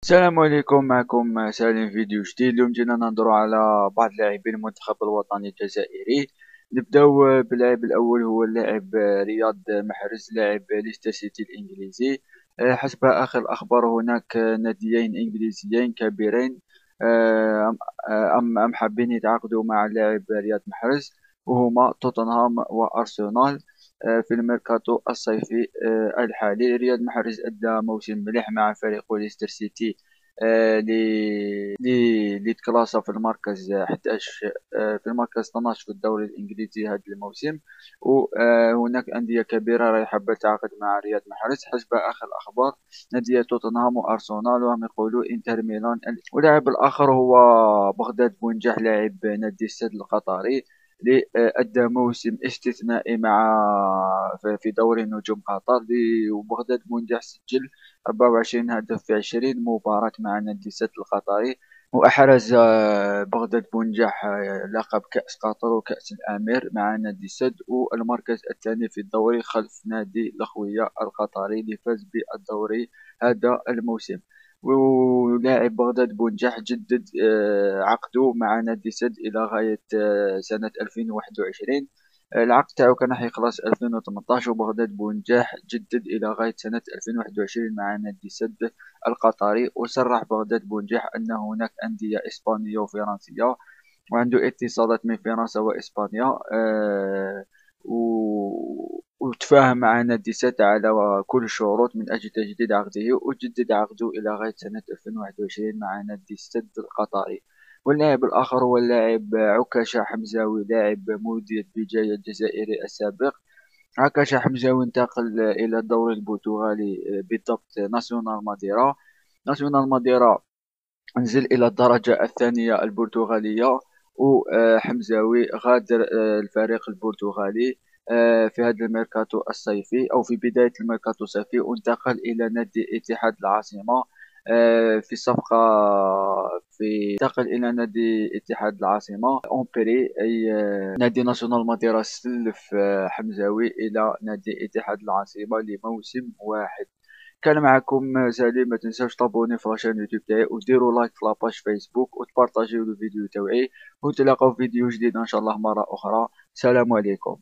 السلام عليكم، معكم سالم. فيديو جديد. اليوم جينا ننظر على بعض لاعبين المنتخب الوطني الجزائري. نبداو باللاعب الاول، هو اللاعب رياض محرز، لاعب ليستر سيتي الانجليزي. حسب اخر الاخبار هناك ناديين انجليزيين كبيرين آه، ام حابين يتعاقدوا مع اللاعب رياض محرز، وهما توتنهام وارسنال. في الميركاتو الصيفي الحالي، رياض محرز أدى موسم مليح مع فريقه ليستر سيتي، اللي تكلاسا في المركز 11، في المركز 12 في الدوري الإنجليزي هذا الموسم. وهناك أندية كبيرة راهي حابة تعاقد مع رياض محرز حسب آخر الأخبار، نادي توتنهام وأرسنال، وهم يقولوا إنتر ميلان. واللاعب الآخر هو بغداد بونجاح، لاعب نادي السد القطري، اللي أدى موسم استثنائي في دوري نجوم قطر. وبغداد بونجاح سجل 24 هدف في 20 مباراة مع نادي السد القطري. وأحرز بغداد بونجاح لقب كأس قطر وكأس الأمير مع نادي السد، والمركز الثاني في الدوري خلف نادي الأخوية القطري اللي فاز بالدوري هذا الموسم. ولاعب بغداد بونجاح جدد عقده مع نادي سد إلى غاية سنة 2021. العقد تاعو كان راح يخلص 2018، وبغداد بونجاح جدد إلى غاية سنة 2021 مع نادي سد القطري. وصرح بغداد بونجاح أن هناك أندية إسبانية وفرنسية، وعنده اتصالات من فرنسا وإسبانيا. وتفاهم مع نادي سد على كل الشروط من أجل تجديد عقده، وجدد عقده إلى غاية سنة 2021 مع نادي السد القطري. واللاعب الآخر هو اللاعب عكاشة حمزاوي، لاعب مولودية بجاية الجزائري السابق. عكاشة حمزاوي انتقل إلى الدوري البرتغالي، بالضبط ناسيونال ماديرا. ناسيونال ماديرا نزل إلى الدرجة الثانية البرتغالية. وحمزاوي غادر الفريق البرتغالي في هذا الميركاتو الصيفي، أو في بداية الميركاتو الصيفي، وانتقل إلى نادي اتحاد العاصمة في صفقة. انتقل إلى نادي اتحاد العاصمة أومبري، أي نادي ناسيونال ماديرا سلف حمزاوي إلى نادي اتحاد العاصمة لموسم واحد. كان معكم سليم. ما تنساوش تابوني في لاشين يوتيوب تاعي، وديروا لايك في لاباج فيسبوك، وتبارطاجيو الفيديو تاعي، ونتلاقاو في فيديو جديد ان شاء الله مرة اخرى. سلام عليكم.